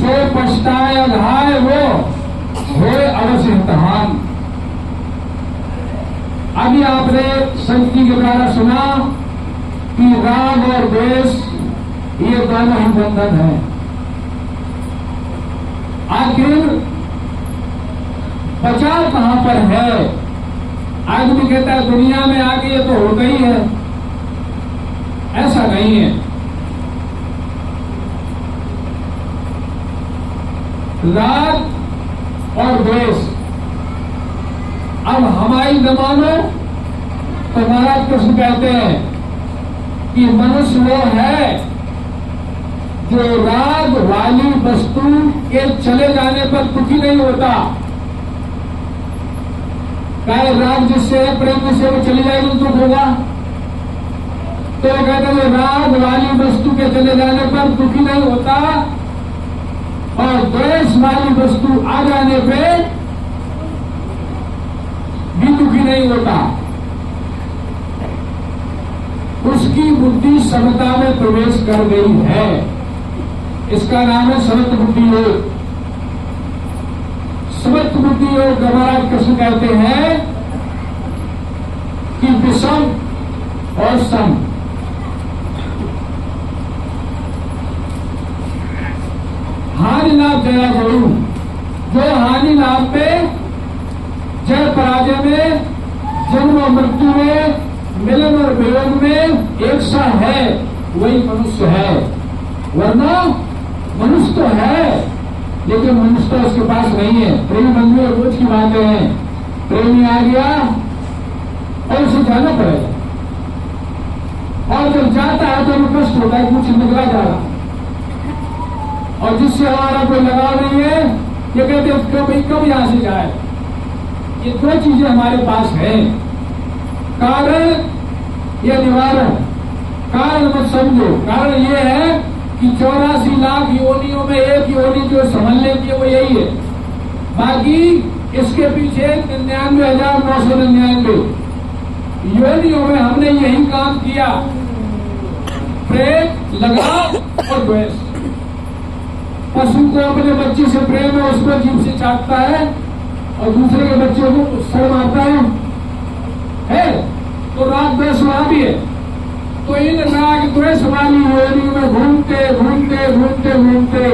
सो पछताए अघाय वो होए अवश्य हितहान। अभी आपने संत जी के द्वारा सुना कि राग और द्वेष ये दोनों ही बंधन है। आखिर बचाव कहां पर है? आदमी कहता है दुनिया में आके ये तो हो गई है, ऐसा नहीं है। राग और द्वेष अब हमारी न मानो तो महाराज कृष्ण कहते हैं कि मनुष्य वो है जो राग वाली वस्तु के चले जाने पर दुखी नहीं होता। चाहे राग जिससे है, प्रेम जिससे वो चली जाएगी तो दुख होगा। तो कहते हैं राग वाली वस्तु के चले जाने पर दुखी नहीं होता और द्वेष वाली वस्तु आ जाने पे भी दुखी नहीं होता। उसकी बुद्धि समता में प्रवेश कर गई है। इसका नाम है समत्व बुद्धि योग। समत्व बुद्धि योग महाराज कृष्ण कहते हैं कि विषम और सम, हानि लाभ जया जरूर, जो हानि लाभ में, जय पराजय में, जन्म और मृत्यु में, मिलन और वियोग में एक सा है, वही मनुष्य है। वरना मनुष्य तो है लेकिन मनुष्य तो उसके पास नहीं है। प्रेम बंधु और रोज की बातें हैं। प्रेमी आ गया और उसे जाना पड़ेगा, और जब जाता है तो हमें कष्ट होता है कुछ निकला जा रहा, और जिससे हमारा कोई लगाव नहीं है ये कहते कब यहां से जाए। ये दो चीजें हमारे पास है, कारण या निवारण। कारण मत समझो, कारण ये है कि 84 लाख योनियों में एक योनि जो संभलने की है वो यही है। बाकी इसके पीछे 99,999 योनियों में हमने यही काम किया, प्रेम, लगाव और द्वेष। पशु को अपने बच्चे से प्रेम है, उसको जीभ से चाटता है और दूसरे के बच्चों को सर मारता है तो राग द्वेष वहां भी है। तो इन राग द्वेष वाली योनि में घूमते घूमते घूमते घूमते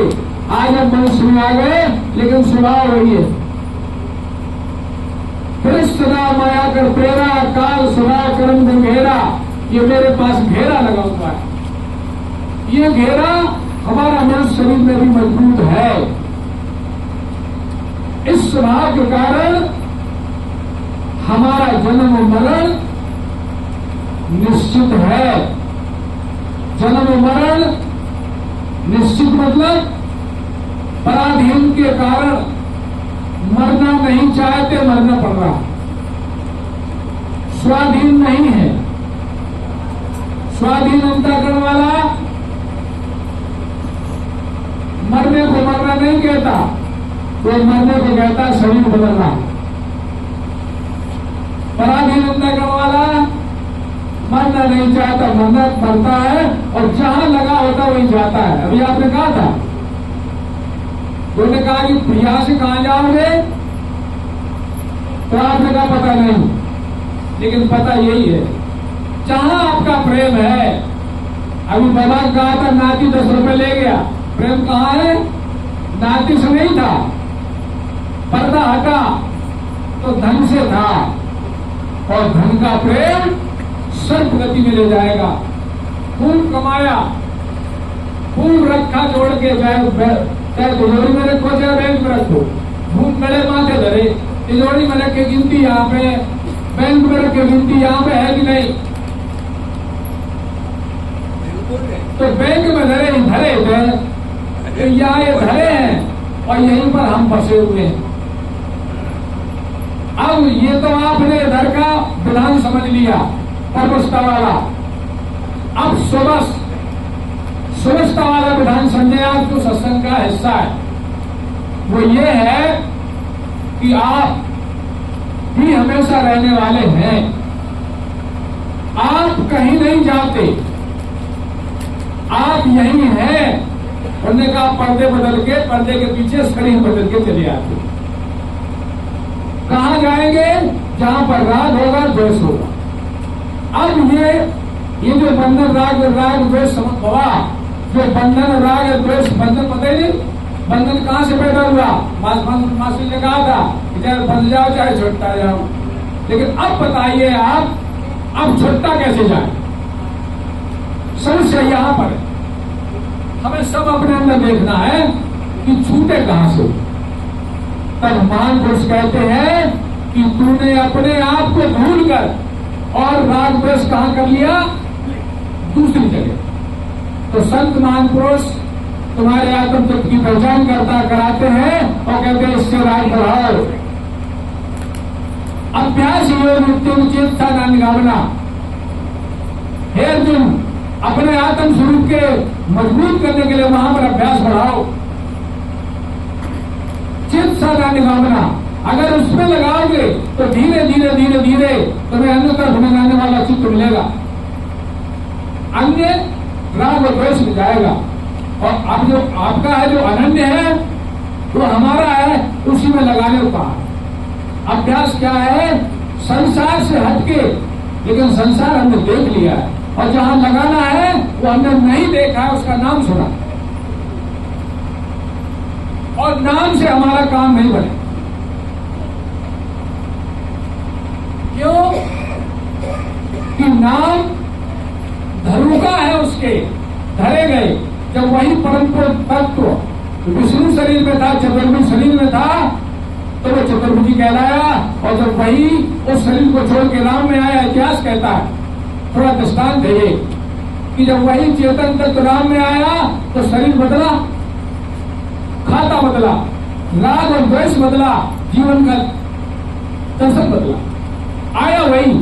आज हम मनुष्य में आ गए, लेकिन स्वभाव वही है। फिर सदा माया कर प्रेरा, काल सदा कर्म घेरा। ये मेरे पास घेरा लगा हुआ है। ये घेरा हमारा मनुष्य शरीर में भी मजबूत है। इस स्वभाव के कारण हमारा जन्म और मरण निश्चित है। जन्म और मरण निश्चित मतलब पराधीन के कारण मरना नहीं चाहते, मरना पड़ रहा। स्वाधीन नहीं है। स्वाधीन अंतःकरण वाला मरने को मरना नहीं कहता, वो मरने को कहता शरीर बदलना। पराधीन अंतःकरण वाला मरना नहीं चाहता, मरता है और जहां लगा होता वहीं जाता है। अभी आपने कहा था, उन्होंने कहा कि प्रिया से कहां जाओगे, तो आपने कहा पता नहीं, लेकिन पता यही है जहां आपका प्रेम है। अभी बाबा कहा था नाती 10 रुपए ले गया, प्रेम कहां है? नाती से नहीं था, पर्दा हटा तो धन से था, और धन का प्रेम सर्व गति में ले जाएगा। खूब कमाया, खूब रखा जोड़ के, चाहे तिजोरी में रखो चाहे बैंक में रखो, भूख गले माथे धरे, तिजोरी में रख के गिनती यहाँ पे, बैंक में रख के गिनती यहाँ पे है कि नहीं? तो बैंक में धरे थे, यहाँ ये धरे हैं और यहीं पर हम फंसे हुए हैं। अब ये तो आपने इधर का विधान समझ लिया, परवस्था वाला। अब सुवस्था वाला विधान समझे आप, जो सत्संग का हिस्सा है वो ये है कि आप भी हमेशा रहने वाले हैं। आप कहीं नहीं जाते, आप यहीं हैं। उन्होंने कहा पर्दे बदल के, पर्दे के पीछे शरीर बदल के चले आते। कहां जाएंगे? जहां पर राग होगा, द्वेष होगा। अब ये जो बंधन राग द्वेष हुआ, जो बंधन राग द्वेष बंधन पता ही नहीं, बंधन कहां से पैदा हुआ? मास्टर ने कहा था कि चाहे बंध जाओ चाहे छुट्टा जाओ, लेकिन अब बताइए आप, अब छुट्टा कैसे जाए? समस्या यहां पर है। हमें सब अपने अंदर देखना है कि छूटे कहां से। तब महान पुरुष कहते हैं कि तूने अपने आप को भूल कर और राग द्वेष कहां कर लिया? दूसरी जगह। तो संत महान पुरुष तुम्हारे आत्म तत्व की पहचान कराते हैं और कहते हैं इससे राग बढ़ाओ। अभ्यास योग नित्य चेतता ना निगावना। हे अर्जुन, अपने आत्म स्वरूप के मजबूत करने के लिए वहां पर अभ्यास बढ़ाओ। चित्त साधा निगामना, अगर उसमें लगाओगे तो धीरे धीरे धीरे धीरे तुम्हें अन्य तरफ में जाने वाला चित्त मिलेगा, अन्य राग और द्वेष मिल जाएगा। और अब जो आपका है, जो अनन्य है, वो हमारा है, उसी में लगाने को कहा। अभ्यास क्या है? संसार से हटके, लेकिन संसार हमने देख लिया है, और जहां लगाना है वो हमने नहीं देखा है, उसका नाम सुना, और नाम से हमारा काम नहीं बने। क्यों? कि नाम धरुका है, उसके धरे गए। जब वही परम तत्व विष्णु शरीर में था, चतुर्भुज शरीर में था, तो वो चतुर्भुजी कहलाया। और जब वही उस शरीर को छोड़ के राम में आया, इतिहास कहता है, थोड़ा दृष्टांत है ये, कि जब वही चेतन तत्व राम में आया तो शरीर बदला, खाता बदला, राग और द्वेष बदला, जीवन का दर्शन बदला, आया वही।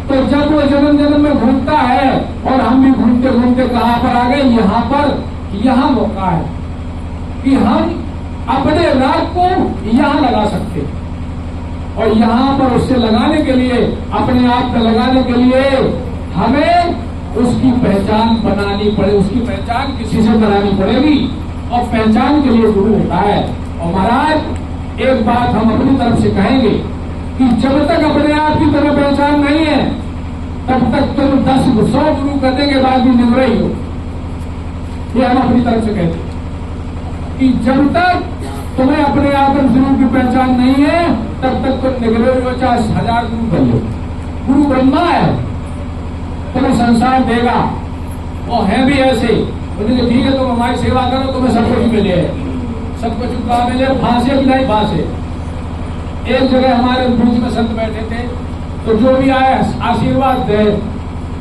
तो जब वो जन्म जन्म में घूमता है, और हम भी घूमते घूमते कहां पर आ गए? यहां पर। यहां मौका है कि हम अपने राग को यहां लगा सकते हैं, और यहां पर उससे लगाने के लिए, अपने आप में लगाने के लिए हमें उसकी पहचान बनानी पड़े। उसकी पहचान किसी से बनानी पड़ेगी, और पहचान के लिए गुरु होता है। और महाराज, एक बात हम अपनी तरफ से कहेंगे कि जब तक अपने आप की तरफ पहचान नहीं है, तब तक तुम 10-100 गुरु करने के बाद भी निवरे ही हो। ये हम अपनी तरफ से कहते हैं कि जब तक तुम्हें अपने आत्म स्वरूप की पहचान नहीं है, तब तक तुम निगले हो, चाहे 1000 गुरु बन लो। गुरु ब्रह्मा है, तुम्हें संसार देगा, और है भी ऐसे। बोले ठीक है, तुम हमारी सेवा करो, तुम्हें सब कुछ मिले, सब कुछ का मिले, फांसे भी नहीं फांसे। एक जगह हमारे बीच में संत बैठे थे, तो जो भी आए आशीर्वाद दे,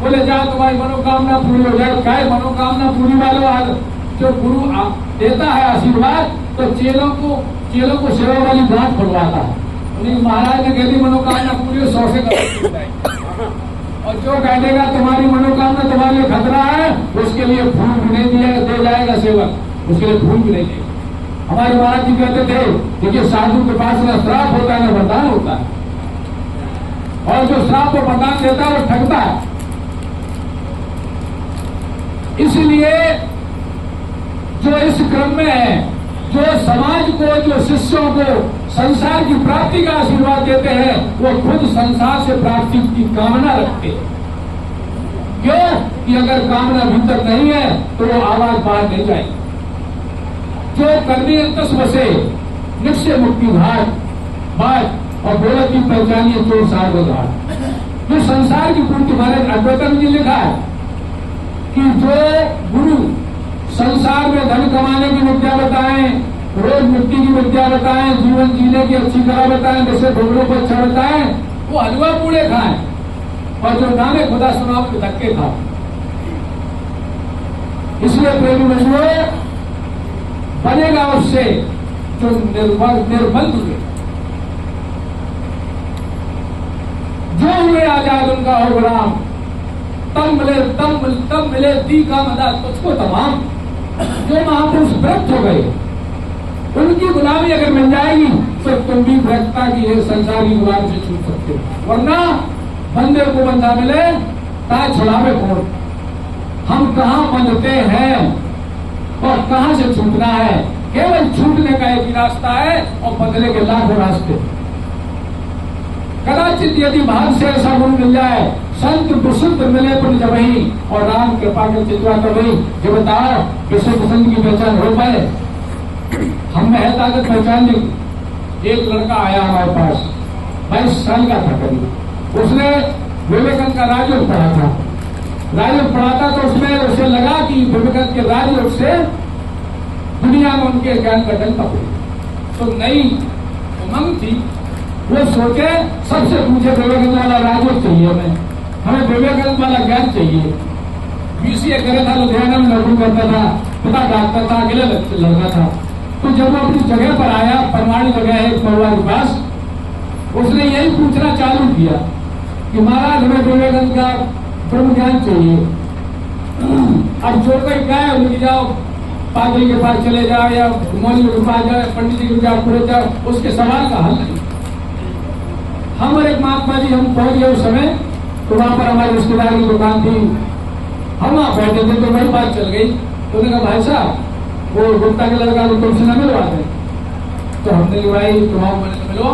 बोले जाओ तुम्हारी मनोकामना पूरी हो जाए। क्या मनोकामना पूरी वालों? आज जो गुरु देता है आशीर्वाद, तो चेलों को सेवा वाली गांठ खुलवाता है। उन्हें महाराज ने कह दी मनोकामना पूरी हो, 100 से कम। और जो कह देगा तुम्हारी मनोकामना तुम्हारे लिए खतरा है, उसके लिए फूल भी नहीं दे जाएगा सेवक, उसके लिए फूल भी नहीं देगा। हमारे महाराज जी कहते थे, देखिए साधु के पास ना श्राप होता है ना वरदान होता है, और जो श्राप और वरदान देता है वो ठगता है। इसलिए जो इस क्रम में है, जो समाज को, जो शिष्यों को संसार की प्राप्ति का आशीर्वाद देते हैं, वो खुद संसार से प्राप्ति की कामना रखते हैं। क्यों? कि अगर कामना भीतर नहीं है तो वो आवाज बाहर नहीं जाएगी। जो करनी अंतस्व से निश्चय मुक्ति घाट बात और बोला की पहचानिए चोर सार्ग घाट। जो संसार की पूर्ति, महाराज अद्वैतानंद जी लिखा है कि जो गुरु संसार में धन कमाने की विद्या बताएं, रोज मुक्ति की विद्या बताएं, जीवन जीने की अच्छी कला बताएं, जैसे ढोलों को अच्छा बताएं, वो हलवा पूड़े खाएं, और जो नामे खुदा सुनाओ के धक्के खाओ। इसलिए प्रेमी बंधुओं, बनेगा उससे जो निर्बंध हुए, जो हुए आजाद उनका हो गुलाम, तब मिले दी का मदा तुझको तमाम। जो महापुरुष व्रत हो गए, उनकी गुलामी अगर मिल जाएगी तो तुम भी व्रतता की है संसार की गुलामी से छूट सकते हो। वरना बंदे को बंदा मिले ताज छुड़ावे कौन। हम कहां बंधते हैं, कहां से छूटना है? केवल छूटने का एक ही रास्ता है और बदले के लाखों रास्ते। कदाचित यदि भाग से ऐसा गुण मिल जाए, संत विशुद्ध मिले पुण्य जबही और राम कृपा के चितवा कभी। जो बताओ विशुद्ध संत की पहचान हो पाए? हम में है ताकत पहचान ली। एक लड़का आया हमारे पास, 22 साल का था करीब। उसने विवेकानंद का राजयोग पढ़ा था। राजयोग पढ़ा था तो उसमें उसे लगा कि विवेकानंद के राजयोग से दुनिया में उनके ज्ञान का डंका पड़े। तो नई उमंग थी, वो सोचे सबसे पूछे विवेकानंद वाला राजयोग चाहिए, हमें विवेकानंद वाला ज्ञान चाहिए। बीसीए करे था, लुधियाना में नौकरी करता था, पिता डॉक्टर था, अकेले लड़का था। तो जब वो अपनी जगह पर आया, परमाणु जगह है महुआ के पास, उसने यही पूछना चालू किया कि महाराज हमें विवेकानंद का ब्रह्म ज्ञान चाहिए। अब जो कोई कहे उनकी जाओ पादरी के पास चले जाओ या मौलवी के पास जाओ, पंडित जी के पास पूरे जाओ, उसके सवाल का हल नहीं। हम और एक महात्मा जी हम पहुंच गए उस समय, तो वहां पर हमारी रिश्तेदार की दुकान थी। हम वहां बैठे थे तो वही बात चल गई। तो उन्होंने कहा भाई साहब वो गुप्ता के लड़का तो तुमसे न मिलवाते। तो हमने भाई तुम्हारा मैंने मिलो।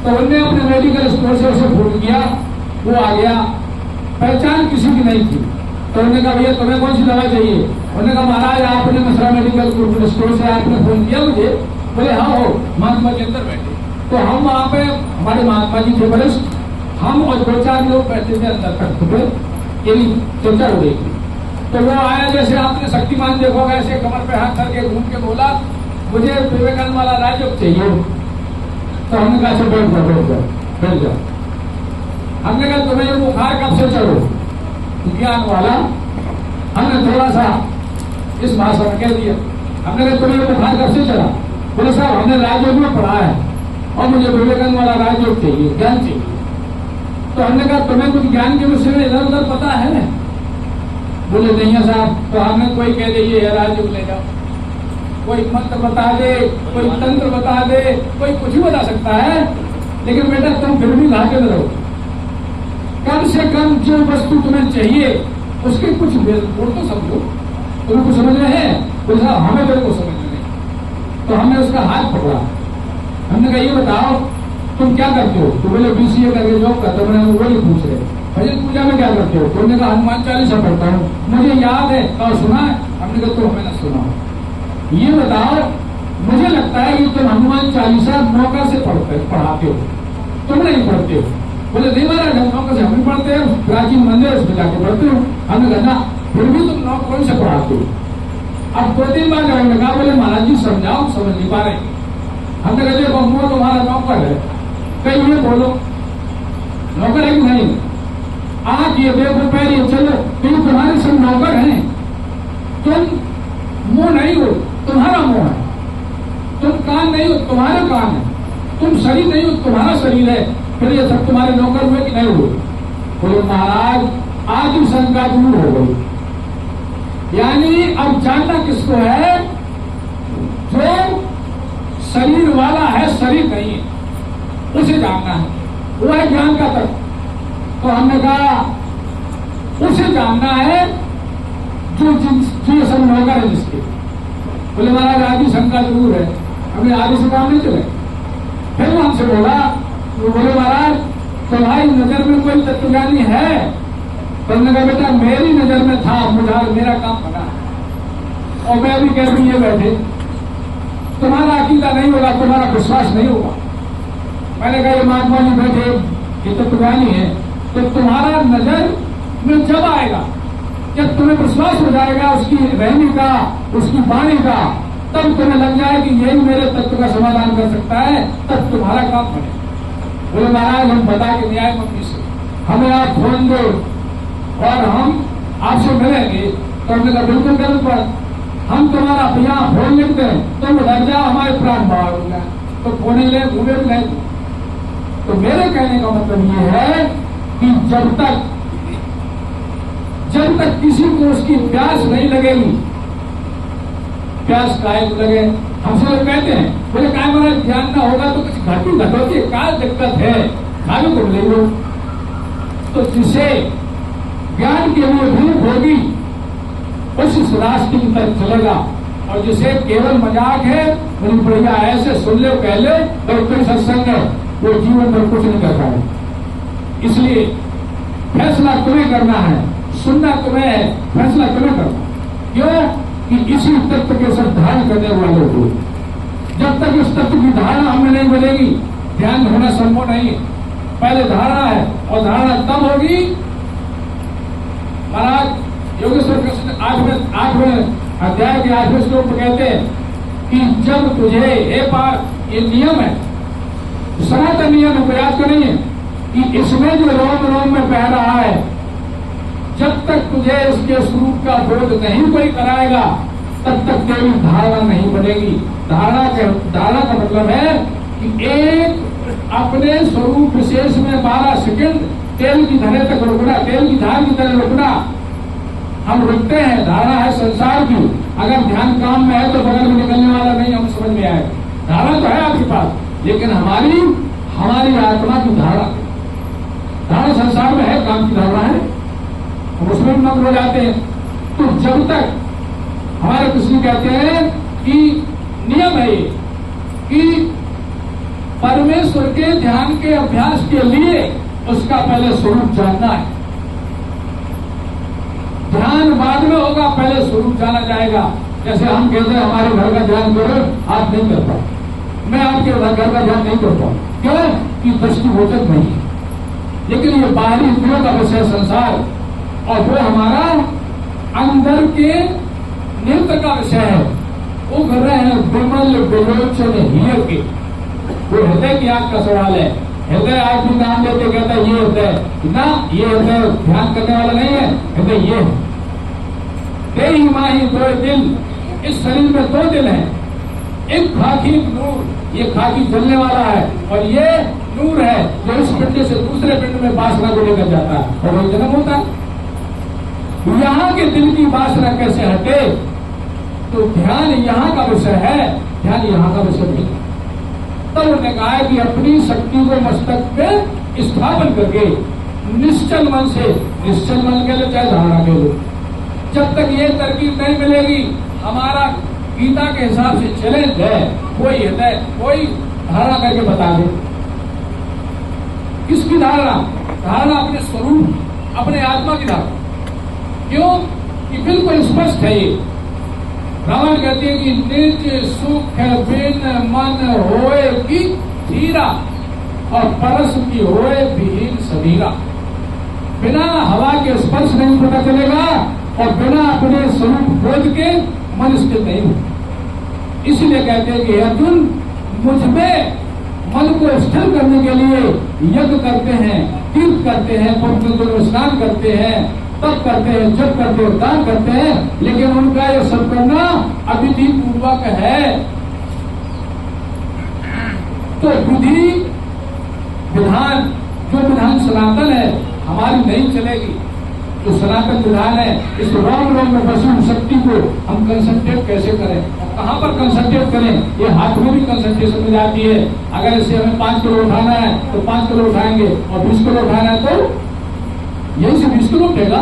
तो उन्होंने अपने मेडिकल स्टोर से उसे फोन किया, वो आ गया। पहचान किसी की नहीं थी। तो उन्होंने कहा भैया तुम्हें कौन सी दवा चाहिए? उन्होंने कहा महाराज आपने मिश्रा मेडिकल स्टोर से आपने फोन किया मुझे? बोले हाँ हो, महात्मा के अंदर बैठे। तो हम वहां पे हमारे महात्मा जी थे वरिष्ठ, हम और 2-4 लोग बैठे थे अंदर तक पे, यही चर्चा हो रही थी। तो वो आया, जैसे आपने शक्तिमान देखोगे ऐसे कमर पे हाथ करके घूम के बोला मुझे विवेकानंद वाला राजयोग चाहिए। तो हमने कहा अच्छा बैठ जाओ बैठ जाओ बैठ जाओ। हमने कहा तुम्हें ये बुखार कब से चढ़ो? ज्ञान वाला। हमने थोड़ा सा इस भाषा में कह दिया। हमने कहा तुम्हें ये बुखार कब से चढ़ा? बोले साहब हमने राजयोग में पढ़ा है और मुझे विवेकानंद वाला राजयोग चाहिए, ज्ञान चाहिए। तो हमने कहा तुम्हें कुछ ज्ञान के विषय में इधर उधर पता है? बोले नहीं है साहब। तो हमने कोई कह दे ये राजयोग ले जाओ, कोई मंत्र बता दे, कोई तंत्र बता दे, कोई कुछ भी बता सकता है, लेकिन बेटा तुम फिर भी लाके रहो। कम से कम जो वस्तु तुम्हें चाहिए उसके कुछ गुण तो समझो। तुम्हें कुछ समझ रहे हैं? बोले साहब हमें तो कुछ समझ नहीं। तो हमने उसका हाथ पकड़ा। हमने कहा ये बताओ तुम क्या करते हो? तो बोले बीसीए करके जॉब करते हो। मैंने वही पूछ रहे भजन पूजा में क्या करते हो? तुमने कहा हनुमान चालीसा पढ़ता हूँ, मुझे याद है। और सुना है? हमने कहा तो हमें ना सुना। ये बताओ मुझे लगता है कि तुम हनुमान चालीसा नौकर से पढ़ाते हो, तुम नहीं पढ़ते हो। बोले नहीं महाराज हम नौकर से हम भी पढ़ते हैं, प्राचीन मंदिर उसमें जाके पढ़ते हो। हमने कहा फिर भी तुम नौकर से पढ़ाते हो। अब 2-3 बार हमने कहा बोले महाराज जी समझाओ, समझ नहीं पा रहे। हमने कहा देखो वो तुम्हारा नौकर है, कहीं ये बोलो नौकर है कि नहीं? आज ये देखो पैर ये चलो, तुम तुम्हारे सब नौकर हैं। तुम मुंह नहीं हो, तुम्हारा मुंह है। तुम कान नहीं हो, तुम्हारा कान है। तुम शरीर नहीं हो, तुम्हारा शरीर है। फिर ये सब तुम्हारे नौकर हुए कि नहीं हुए? बोले महाराज आज ही शंका दूर हो गई। यानी अब जानना किसको है? जो शरीर वाला है, शरीर नहीं है, उसे जानना है। वो है ज्ञान का तत्व। तो हमने कहा उसे जानना है जो ये सब नौकर है जिसके। बोले महाराज आदि शंका जरूर है, हमें आदि से काम नहीं चले। फिर वो हमसे बोला, वो बोले महाराज तुम्हारी नजर में कोई तत्वज्ञानी है? तो हमने कहा बेटा मेरी नजर में था, मेरा काम बना और मैं अभी कह रही ये बैठे, तुम्हारा अकीदा नहीं होगा, तुम्हारा विश्वास नहीं होगा। मैंने कहा ये महात्मा जी बैठे ये तत्वज्ञानी है, तो तुम्हारा नजर में जब आएगा, जब तुम्हें विश्वास हो जाएगा उसकी रहने का, उसकी वाणी का, तब तुम्हें लग जाए कि यही मेरे तत्व का समाधान कर सकता है, तब तुम्हारा काम बने। बोले महाराज हम बता के न्याय मंत्री से हमें आप फोन दो और हम आपसे मिलेंगे। तो हमने कहा बिल्कुल गलत बात, हम तुम्हारा यहाँ फोन लिखते हैं, तुम लग जाओ हमारे प्राण बाहर हो जाए, तो फोन ले घूमे भी नहीं। तो मेरे कहने का मतलब ये है कि जब तक किसी को उसकी प्यास नहीं लगेगी, प्यास काय को लगे। हमसे लोग कहते हैं बोले काय महाराज ध्यान ना होगा तो कुछ घटी घटोती क्या दिक्कत है, खाली को ले लो। तो जिसे ज्ञान के लिए भूख होगी उस रास्ते की तरफ चलेगा। और जिसे केवल मजाक है बड़ी बढ़िया ऐसे सुन ले कह ले और कोई सत्संग है, वो जीवन भर कुछ नहीं कर पाए। इसलिए फैसला तुम्हें करना है, सुनना तुम्हें है, फैसला तुम्हें करना। क्यों कि इसी तत्व के सब धारण करने वाले को, जब तक इस तत्व की धारणा हमें नहीं मिलेगी ध्यान होना संभव नहीं है। पहले धारणा है और धारणा तब होगी। महाराज योगेश्वर कृष्ण 8वें अध्याय के 8वें श्लोक में कहते हैं कि जब तुझे हे पार, ये नियम है, सनातन नियम है, प्रयास का नहीं है कि इसमें जो रोम रोम में बह रहा है, जब तक तुझे इसके स्वरूप का बोध नहीं कोई कराएगा तब तक तेरी धारणा नहीं बनेगी। धारणा का मतलब है कि एक अपने स्वरूप विशेष में 12 सेकंड तेल की धरे तक रुकना, तेल की धार की तरह रुकना। हम रुकते हैं, धारणा है संसार की। अगर ध्यान काम में है तो बगल में निकलने वाला नहीं, हम समझ में आए। धारणा तो है आपके पास, लेकिन हमारी आत्मा की धारणा संसार में है, काम की धारणा है, हम उसमें मग्न हो जाते हैं। तो जब तक हमारे कृष्ण कहते हैं कि नियम है ये कि परमेश्वर के ध्यान के अभ्यास के लिए उसका पहले स्वरूप जानना है। ध्यान बाद में होगा, पहले स्वरूप जाना जाएगा। जैसे हम कहते हैं हमारे घर का ध्यान करो, आप नहीं कर पाओ, मैं आपके घर का ध्यान नहीं कर पाऊं, क्यों कि दृष्टिगोचर नहीं है। लेकिन ये बाहरी इंद्रियों का विषय संसार और वो हमारा अंदर के नेत्र का विषय है। वो कर रहे हैं विमल विलोचन हीर के, वो हृदय की आंख का सवाल है। हृदय आज भी नाम लेते कहता है ये हृदय ना, ये हृदय ध्यान करने वाला नहीं है, हृदय ये है। तेरी माही 2 दिल, इस शरीर में 2 दिल हैं, एक खाकी एक नूर। ये खाकी जलने वाला है और ये नूर है जो इस पिंड से दूसरे पिंड में वासना को लेकर जाता है और वही जन्म होता है। यहाँ के दिल की वासना कैसे हटे? तो ध्यान यहाँ का विषय है, ध्यान यहाँ का विषय नहीं। तब उन्होंने कहा कि अपनी शक्ति को मस्तक पे स्थापन करके निश्चल मन से, निश्चल मन के लिए चाहे धारणा के लिए, जब तक ये तरकीब नहीं मिलेगी हमारा गीता के हिसाब से चैलेंज है, कोई धारणा करके बता दे। किसकी धारणा? धारणा अपने स्वरूप, अपने आत्मा की धारणा। क्यों कि बिल्कुल स्पष्ट है ये। रावण कहती है कि निज सुख बिन मन होए की धीरा और परस की होए विहीन समीरा। बिना हवा के स्पर्श नहीं पता चलेगा और बिना अपने स्वरूप बोध के मन स्थिर नहीं हो। इसलिए कहते हैं कि अर्जुन मुझमें मन को स्थिर करने के लिए यज्ञ करते हैं, तीर्थ करते हैं, पवित्र में स्नान करते हैं, तप करते हैं, जप करते हैं, दान करते हैं, लेकिन उनका ये सब करना अविधि पूर्वक है। तो विधि विधान, जो विधान सनातन है हमारी नहीं चलेगी। जो सनातन विधान है, इस रोम रोम में बसी शक्ति को हम कंसंट्रेट कैसे करें और कहाँ पर कंसंट्रेट करें? ये हाथ में भी कंसंट्रेशन मिल जाती है। अगर इसे हमें 5 किलो उठाना है तो 5 किलो उठाएंगे और 20 किलो उठाना है तो यही से 20 किलो उठेगा।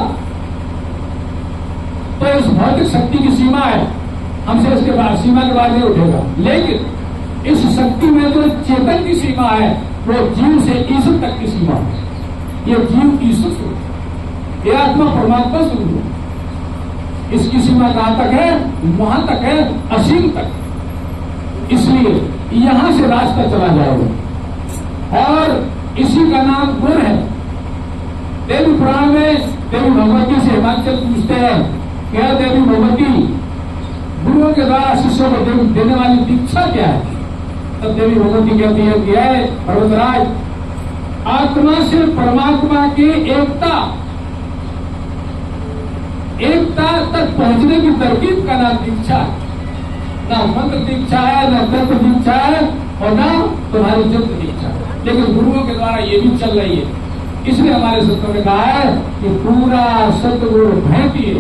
तो इस भौतिक शक्ति की सीमा है, हमसे इसके बाद सीमा के बाद नहीं उठेगा। लेकिन इस शक्ति में जो चेतन की सीमा है वो जीव से ईश्वर तक की सीमा है। ये जीव ईश्वर स्वरूप, ये आत्मा परमात्मा स्वरूप। इसकी सीमा कहां तक है? वहां तक है, असीम तक। इसलिए यहां से रास्ता चला जाएगा और इसी का नाम गुण है। देवी पुराण में देवी भगवती से हिमाचल पूछते हैं, क्या देवी भगवती गुरुओं के द्वारा शिष्यों को देने वाली दीक्षा क्या है? तब देवी भगवती कहती है कि है पर्वतराज, आत्मा से परमात्मा की एकता तक पहुंचने की तरकीब का नाम दीक्षा है। ना मंत्र दीक्षा है, ना तंत्र दीक्षा है और ना तुम्हारी जंत्र दीक्षा है, लेकिन गुरुओं के द्वारा ये भी चल रही है। इसलिए हमारे संतों ने कहा है कि पूरा सतगुरु भेंटिए,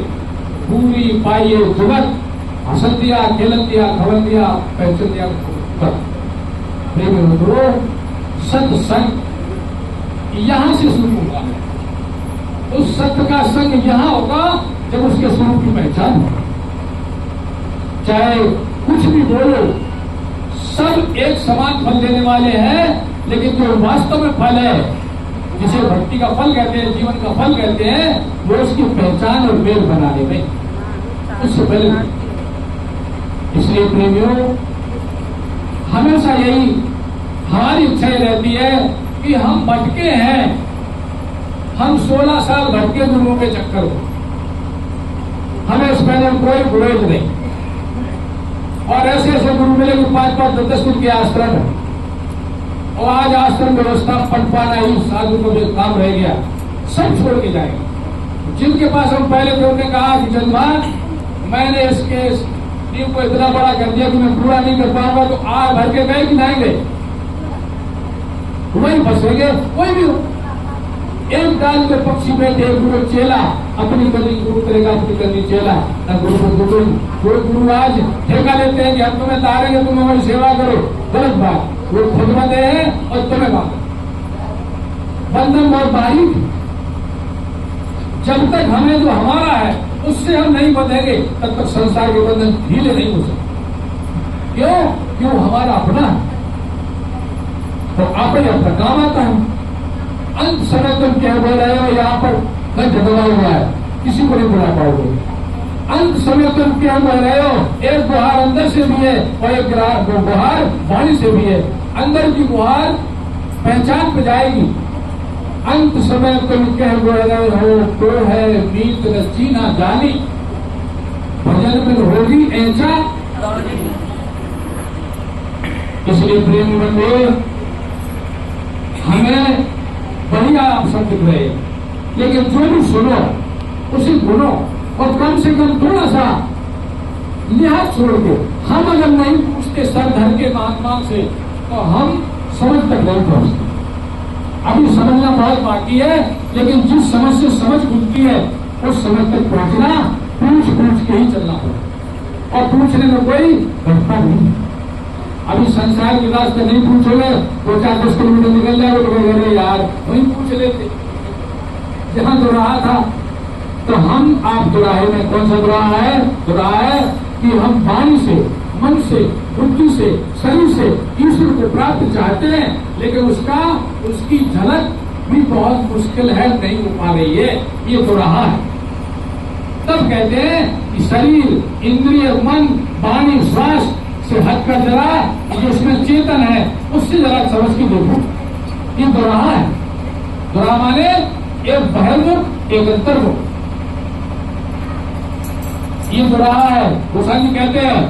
पूरी पाइए जुगत, हसन दिया, खेलन दिया, खवन दिया, पहचान दिया। प्रेम गुरु सत्संग यहां से शुरू होगा। उस सत्य का संग यहां होगा जब उसके स्वरूप की पहचान हो। चाहे कुछ भी बोलो, सब एक समान फल देने वाले हैं, लेकिन जो वास्तव में फल है, जिसे भक्ति का फल कहते हैं, जीवन का फल कहते हैं, वो उसकी पहचान और मेल बनाने में, उससे पहले। इसलिए प्रेमियों, हमेशा यही हमारी इच्छा रहती है कि हम भटके हैं, हम 16 साल भटके गुरुओं के चक्कर में, हमें इस पहले कोई गुरेज नहीं। और ऐसे ऐसे गुरु मिले कि 5-5, 10-10 दिन के आश्रम है, और आज आश्रम व्यवस्था पढ़ पाना ही साधु को जो काम रह गया, सब छोड़ के जाएंगे। जिनके पास हम पहले थे उन्होंने कहा कि चंद्रभान, मैंने इसके नींव को इतना बड़ा कर दिया कि मैं पूरा नहीं कर पाऊंगा, तो आज भर के गए कि नहीं गए, वही फंसेंगे। कोई भी हो, एक डाल में पक्षी बैठे, गुरु चेला अपनी करनी गुरु करेगा, अपनी करनी चेला। गुरु गुरु आज ठेका लेते हैं कि हम तुम्हें तारेंगे, तुम हमारी सेवा करो, गलत बात। वो खुद बंधे हैं और तुम्हें बात। बंधन बहुत बारीक, जब तक हमें जो हमारा है उससे हम नहीं बंधेंगे, तब तक संसार के बंधन ढीले नहीं हो सकते। क्यों? क्यों? हमारा अपना है, तो आप ही अपना काम आता है। अंत समय तुम क्या बोल रहे हो, यहाँ पर कंठ दबा हुआ है, किसी को नहीं बुला पाओगे। अंत समय तुम क्या बोल रहे हो, एक गुहार अंदर से भी है और एक गुहार वाणी से भी है। अंदर की गुहार पहचान पे जाएगी। अंत समय तुम कह बोल रहे हो, तो है मीत रची ना जानी, भजन में होगी ऐसा। इसलिए प्रेम बंधु, हमें बढ़िया आप सब दिख रहे हैं, लेकिन जो भी सुनो उसे गुनो, और कम से कम थोड़ा सा लिहाज छोड़ के, हम अगर नहीं पूछते सर धर के महात्मा से, तो हम समझ तक नहीं पहुंचते। अभी समझना बहुत बाकी है, लेकिन जिस समझ से समझ खुलती है उस समझ तक पहुंचना पूछ के ही चलना पड़ेगा, और पूछने में कोई घटता नहीं। अभी संसार के रास्ते नहीं पूछोगे, 2-4-10 किलोमीटर निकल जाओगे तो कहोगे यार वहीं पूछ लेते, जहां दुराहा था। तो हम आप दुराहे में, कौन सा दुराहा है? दुराहा है कि हम वाणी से, मन से, बुद्धि से, शरीर से ईश्वर को प्राप्त चाहते हैं, लेकिन उसकी झलक भी बहुत मुश्किल है, नहीं हो पा रही है। ये दुराहा है। तब कहते हैं कि शरीर, इंद्रिय, मन, वाणी, श्वास से हट कर जरा जिसमें चेतन है उससे जरा समझ के देखो, ये दुराहा है। दुराहा माने एक बहिर्मुख, एक अंतर्मुख, ये दुराहा है। गोसाई जी कहते हैं,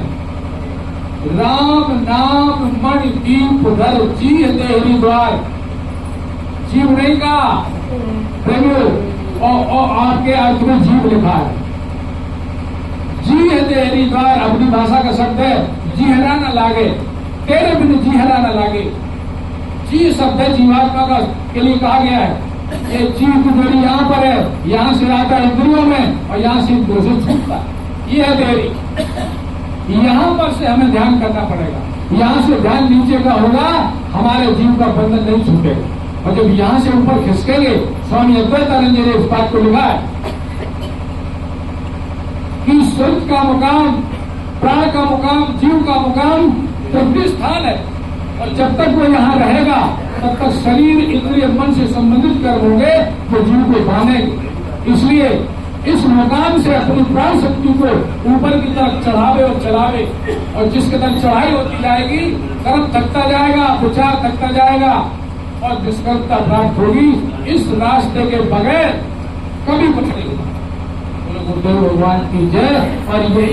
राम नाम मणि दीप धर जीह देहरी द्वार। जीव नहीं कहा प्रेमियों, और आपके अर्थ में जीव लिखा है। जीह देहरी द्वार अपनी भाषा का शब्द है, जीहरा न लागे, तेरे बिन जीहरा न लागे। जी शब्द है जीवात्मा का के लिए कहा गया है। ये जीव की जोड़ी यहाँ पर है, यहाँ से आता है इंद्रियों में और यहाँ से इंद्रियों से छूटता है, ये है देहरी। यहाँ पर से हमें ध्यान करना पड़ेगा। यहाँ से ध्यान नीचे का होगा, हमारे जीव का बंधन नहीं छूटेगा। और जब यहाँ से ऊपर खिसकेंगे, स्वामी अद्वैतानंद जी ने इस बात को लिखा है कि स्वर्ग का मुकाम, प्राण का मुकाम, जीव का मुकाम तृतीय स्थान है, और जब तक वो यहाँ रहेगा तब तक शरीर, इंद्रिय, मन से संबंधित कर्म होंगे जो जीव को बांधेंगे। इसलिए इस मुकाम से अपनी प्राण शक्ति को ऊपर की तरफ चढ़ावे और चलावे, और जिसके तरफ चढ़ाई होती जाएगी, कर्म थकता जाएगा, विचार थकता जाएगा, और निष्कर्मता प्राप्त होगी। इस रास्ते के बगैर कभी कुछ नहीं होगा। गुरुदेव भगवान की जय। और यही